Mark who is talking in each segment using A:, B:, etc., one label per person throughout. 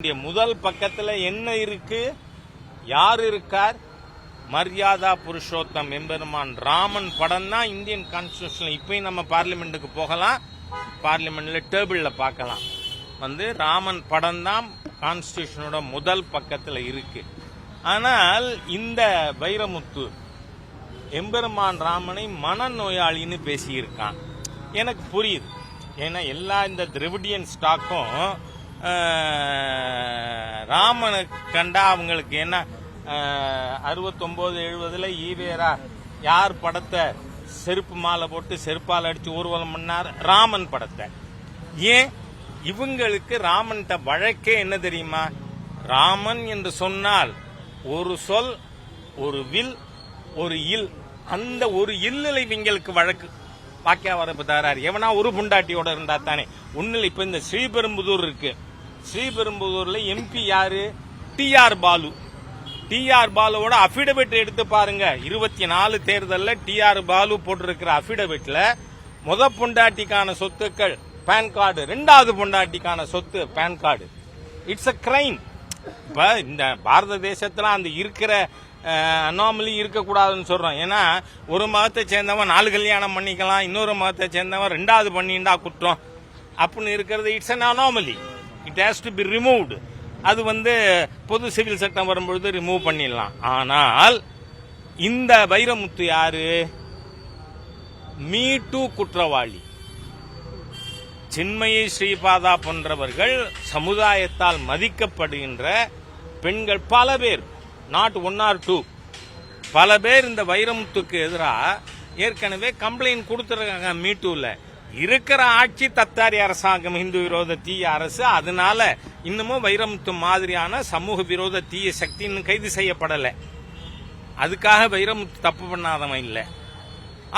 A: முதல் பக்கத்துல என்ன இருக்கு, யார் இருக்கார்? மரியாதா புருஷோத்தம் எம்பெருமான் ராமன் படம் தான் இந்தியன் கான்ஸ்டிடியூஷன். இப்பயும் நம்ம பார்லிமெண்ட்டுக்கு போகலாம், பார்லிமெண்ட்ல டேபிள்ல பார்க்கலாம். ராமன் படம் தான் கான்ஸ்டிடியூஷனோட முதல் பக்கத்துல இருக்கு. ஆனால் இந்த வைரமுத்து எம்பெருமான் ராமனை மனநோயாளின்னு பேசியிருக்கான். எனக்கு புரியுது. ஏன்னா எல்லா இந்த திராவிடியன் ஸ்டாக்கும் ராமனை கண்டா அவங்களுக்கு என்ன 69-70 ஈவேரா யார் படத்தை செருப்பு மாலை போட்டு செருப்பால் அடிச்சு ஊர்வலம் பண்ணார்? ராமன் படத்தை. ஏன் இவங்களுக்கு ராமன்கிட்ட வழக்கே என்ன தெரியுமா? ராமன் என்று சொன்னால் ஒரு சொல், ஒரு வில், ஒரு இல். அந்த ஒரு இல்லலை இவங்களுக்கு வழக்கு. பாக்கியா வரப்பு தாராரு எவனா ஒரு புண்டாட்டியோட இருந்தா தானே ஒன்னுல. இப்ப இந்த ஸ்ரீபெரும்புதூர் இருக்கு, ஸ்ரீபெரும்புதூர்ல எம்பி யாரு? டிஆர் பாலு. டிஆர் பாலுவோட அபிடவிட் எடுத்து பாருங்க. 24 தேர்தல்ல டிஆர் பாலு போட்டிருக்கிற அபிடவிட்ல முத பொண்டாட்டிக்கான சொத்துக்கள் பேன் கார்டு, ரெண்டாவது பொண்டாட்டிக்கான சொத்து PAN card. It's a crime. இப்ப இந்த பாரத தேசத்துல அந்த இருக்கிற அனாமலி இருக்கக்கூடாதுன்னு சொல்றோம். ஏன்னா ஒரு மதத்தை சேர்ந்தவன் 4 கல்யாணம் பண்ணிக்கலாம், இன்னொரு மதத்தை சேர்ந்தவன் 2வது பண்ணிண்டா குற்றம் அப்படின்னு இருக்கிறது. It's an anomaly. It has to be removed. அது பொது சிவில் சட்டம் வரும்பொழுது ரிமூவ் பண்ணிடலாம். ஆனால் இந்த வைரமுத்து யாரு? மீ டூ குற்றவாளி. சின்மயி ஸ்ரீபாதா போன்றவர்கள் சமுதாயத்தால் மதிக்கப்படுகின்ற பெண்கள் பல பேர், நாட் 1 or 2, பல பேர் இந்த வைரமுத்துக்கு எதிராக ஏற்கனவே கம்ப்ளைண்ட் கொடுத்துருக்காங்க. மீ டூல இருக்கிற ஆட்சி தத்தாரி அரசாங்கம், இந்து விரோத தீய அரசு. அதனால இன்னமும் வைரமுத்து மாதிரியான சமூக விரோத தீய சக்தி இன்னும் கைது செய்யப்படலை. அதுக்காக வைரமுத்து தப்பு பண்ணாதவன் இல்லை.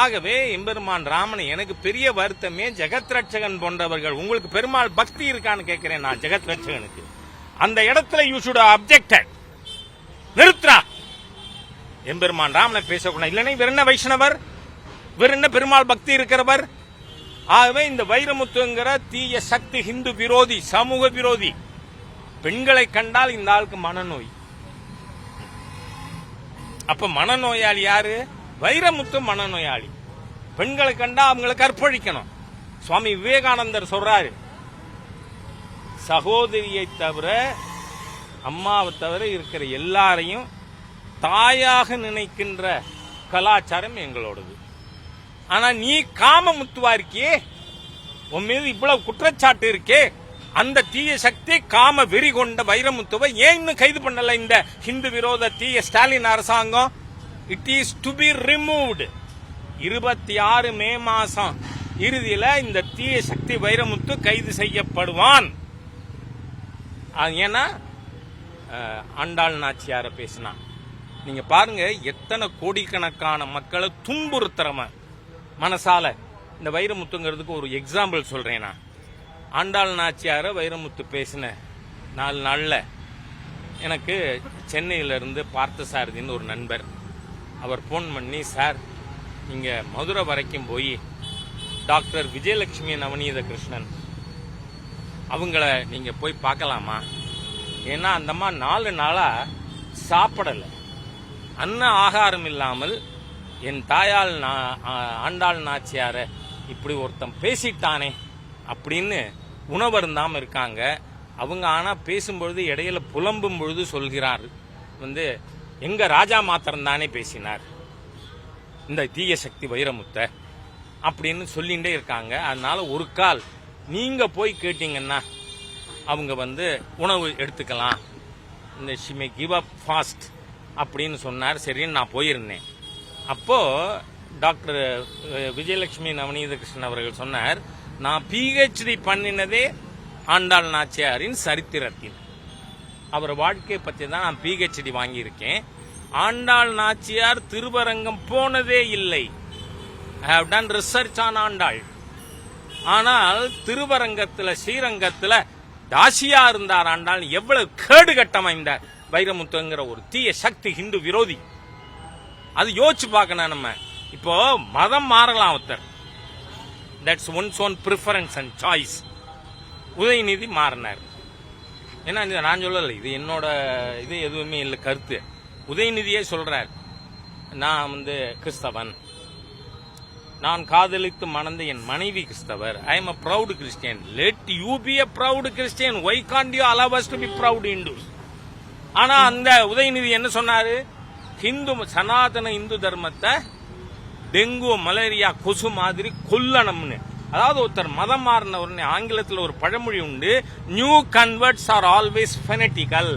A: ஆகவே எம்பெருமான் ராமனை எனக்கு பெரிய வருத்தமே ஜெகத் ரட்சகன் போன்றவர்கள். உங்களுக்கு பெருமாள் பக்தி இருக்கான்னு கேட்கிறேன் நான். ஜெகத் ரட்சகனுக்கு அந்த இடத்துல யூ ஷுட் அப்ஜெக்டட். நிறுத்தா எம்பெருமான் ராமனை பேசக்கூடாது. இல்லைன்னா வேற என்ன வைஷ்ணவர், வேற என்ன பெருமாள் பக்தி இருக்கிறவர்? ஆகவே இந்த வைரமுத்துங்கிற தீய சக்தி ஹிந்து விரோதி, சமூக விரோதி. பெண்களை கண்டால் இந்த ஆளுக்கு மனநோய். அப்ப மனநோயாளி யாரு? வைரமுத்து மனநோயாளி. பெண்களை கண்டா அவங்களை கற்பழிக்கணும். சுவாமி விவேகானந்தர் சொல்றாரு, சகோதரியை தவிர, அம்மாவை தவிர இருக்கிற எல்லாரையும் தாயாக நினைக்கின்ற கலாச்சாரம் எங்களோடது. ஆனா நீ காம முத்துவா இருக்கியே, உன் மீது இவ்வளவு குற்றச்சாட்டு இருக்கே, அந்த தீய சக்தி காம வெறி கொண்ட வைரமுத்துவை ஏன் இன்னும் கைது பண்ணல இந்த ஹிந்து விரோத தீய ஸ்டாலின் அரசாங்கம்? It is to be removed. 26 மே மாசம் இறுதியில இந்த தீய சக்தி வைரமுத்து கைது செய்யப்படுவான். ஏன்னா ஆண்டாள் நாச்சியார பேசினா நீங்க பாருங்க, எத்தனை கோடிக்கணக்கான மக்களை துன்புறுத்துறவன் மனசால. இந்த வைரமுத்துங்கிறதுக்கு ஒரு எக்ஸாம்பிள் சொல்றேன் நான். ஆண்டாள் நாச்சியார வைரமுத்து பேசின 4 நாள்ல எனக்கு சென்னையிலிருந்து பார்த்தசாரதின்னு ஒரு நண்பர், அவர் போன் பண்ணி, சார் நீங்க மதுரை வரைக்கும் போய் டாக்டர் விஜயலட்சுமி நவநீத கிருஷ்ணன் அவங்கள நீங்க போய் பார்க்கலாமா? ஏன்னா அந்தம்மா 4 நாளா சாப்பிடல, அன்ன ஆகாரம் இல்லாமல் என் தாயால் ஆண்டாள் நாச்சியார இப்படி ஒருத்தன் பேசிட்டானே அப்படின்னு உணவருந்தாம இருக்காங்க அவங்க. ஆனா பேசும்பொழுது இடையில புலம்பும் பொழுது சொல்கிறார், எங்க ராஜா மாத்திரம் தானே பேசினார் இந்த தீய சக்தி வைரமுத்த அப்படின்னு சொல்லிட்டே இருக்காங்க. அதனால ஒரு கால் நீங்க போய் கேட்டீங்கன்னா அவங்க உணவு எடுத்துக்கலாம், இந்த she may give up fast அப்படின்னு சொன்னார். சரின்னு நான் போயிருந்தேன். அப்போ டாக்டர் விஜயலட்சுமி நவநீத கிருஷ்ணன் அவர்கள் சொன்னார், நான் PhD பண்ணினதே ஆண்டாள் நாச்சியாரின் சரித்திரத்தில். அவர் வாழ்க்கையை பற்றி தான் நான் PhD வாங்கியிருக்கேன். ஆண்டாள் நாச்சியார் திருவரங்கம் போனதே இல்லை. I have done research on Andal. ஆனால் திருவரங்கத்தில், ஸ்ரீரங்கத்தில் தாசியா இருந்தார் ஆண்டாள். எவ்வளவு கேடு கட்டமா இந்த வைரமுத்துங்கிற ஒரு தீய சக்தி ஹிந்து விரோதி. அது யோசிச்சு பார்க்கணும். நம்ம இப்போ மதம் மாறலாம் ஒருத்தர், that's once own preference and choice. Udhayanidhi மாறினார், ஏன்னா நான் சொல்லலை, இது என்னோட இது எதுவுமே இல்லை கருத்து. உதயநிதியே சொல்றார், நான் கிறிஸ்தவன், நான் காதலித்து மணந்த என் மனைவி கிறிஸ்தவர், I am a proud Christian. Let you be a proud Christian. Why can't you allow us to be proud Hindus? ஆனா அந்த உதயநிதி என்ன சொன்னாரு, சனாதன இந்து தர்மத்தை டெங்கு மலேரியா கொசு மாதிரி கொல்லணும்னு. அதாவது ஒருத்தர் மதம் மாறின உடனே ஆங்கிலத்தில் ஒரு பழமொழி உண்டு, நியூ கன்வெர்ட்ஸ் ஆர் ஆல்வேஸ் ஃபெனட்டிக்கல்.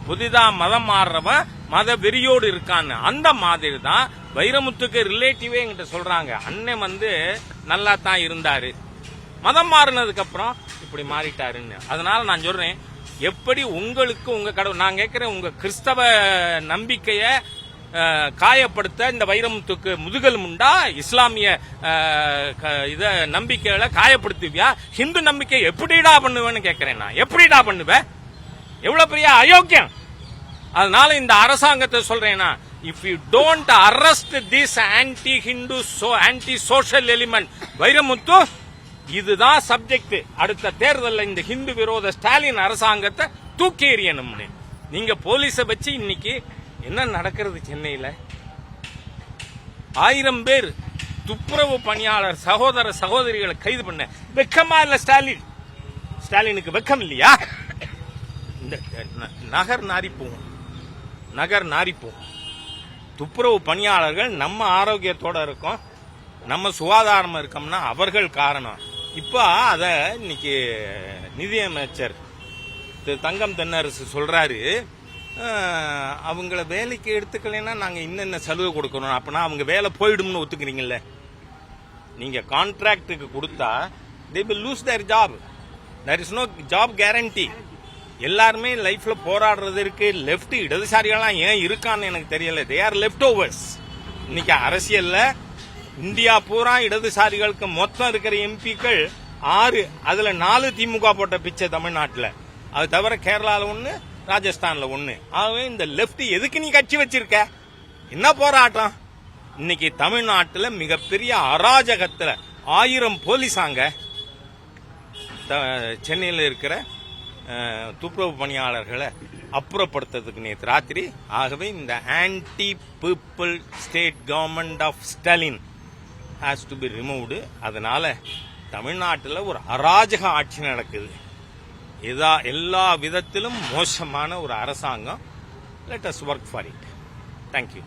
A: புதிதா மதம் மாறுறவன் மத வெறியோடு இருக்கான்னு. அந்த மாதிரி தான் வைரமுத்துக்கு ரிலேட்டிவே என்கிட்ட சொல்றாங்க, அண்ணன் நல்லா தான் இருந்தாரு, மதம் மாறினதுக்கு அப்புறம் இப்படி மாறிட்டாருன்னு. அதனால நான் சொல்றேன், எப்படி உங்களுக்கு உங்க கடவுள், நான் கேட்கிறேன், உங்க கிறிஸ்தவ நம்பிக்கைய காயப்படுத்த இந்த வைரமுத்துக்கு முதுகல் உண்டா? இஸ்லாமிய இத நம்பிக்கைகளை காயப்படுத்துவியா? ஹிந்து நம்பிக்கை எப்படிடா பண்ணுவேன்னு கேட்கிறேன் நான். எப்படிடா பண்ணுவேன்? எவ்வளவு பெரிய அயோக்கியம். அதனால இந்த அரசாங்கத்தை சொல்றேன்னா, if you don't arrest this anti Hindu anti social element Vairamuthu, இதுதான் சப்ஜெக்ட். அடுத்த தேர்தலில் இந்த ஹிந்து விரோத ஸ்டாலின் அரசாங்கத்தை தூக்கி எறியணும்னு. நீங்க போலீஸை வச்சு இன்னைக்கு என்ன நடக்கிறது சென்னையில? 1000 பேர் துப்புரவு பணியாளர் சகோதர சகோதரிகளை கைது பண்ண வெக்கமா இல்ல ஸ்டாலின்? ஸ்டாலினுக்கு வெக்கம் இல்லையா? இந்த நகர் நாரிப்போம். துப்புரவு பணியாளர்கள் நம்ம ஆரோக்கியத்தோட இருக்கோம், நம்ம சுகாதாரமா இருக்கோம்னா அவர்கள் காரணம். இப்ப அத இன்னைக்கு நிதியமைச்சர் தங்கம் தென்னரசு சொல்றாரு, அவங்கள வேலைக்கு எடுத்துக்கலைன்னா நாங்க இன்னென்ன சலுகை கொடுக்கணும். அப்படின்னா அவங்க வேலை போயிடும்னு ஒத்துக்கிறீங்கல்ல? நீங்க கான்ட்ராக்டுக்கு கொடுத்தா they will lose their job. there is no job guarantee. எல்லாருமே லைஃப்ல போராடுறதுக்கு லெப்ட் இடதுசாரிகள்லாம் ஏன் இருக்கான்னு எனக்கு தெரியல. they are leftovers. இன்னைக்கு அரசியல்ல இந்தியா பூரா இடதுசாரிகளுக்கு மொத்தம் இருக்கிற எம்பிக்கள் 6, அதுல 4 திமுக போட்ட பிச்சை தமிழ்நாட்டுல. அது தவிர கேரளால 1, ராஜஸ்தான்ல 1. ஆகவே இந்த லெப்ட் எதுக்கு நீ கட்சி வச்சிருக்க? என்ன போராட்டம்? இன்னைக்கு தமிழ்நாட்டுல மிகப்பெரிய அராஜகத்துல 1000 போலீஸாங்க சென்னையில் இருக்கிற துப்புரவு பணியாளர்களை அப்புறப்படுத்துறதுக்கு நேற்று ராத்திரி. ஆகவே இந்த anti people state government of Stalin has to be removed. அதனால தமிழ்நாட்டில் ஒரு அராஜக ஆட்சி நடக்குது. எல்லா விதத்திலும் மோசமான ஒரு அரசாங்கம். Let us work for it. Thank you.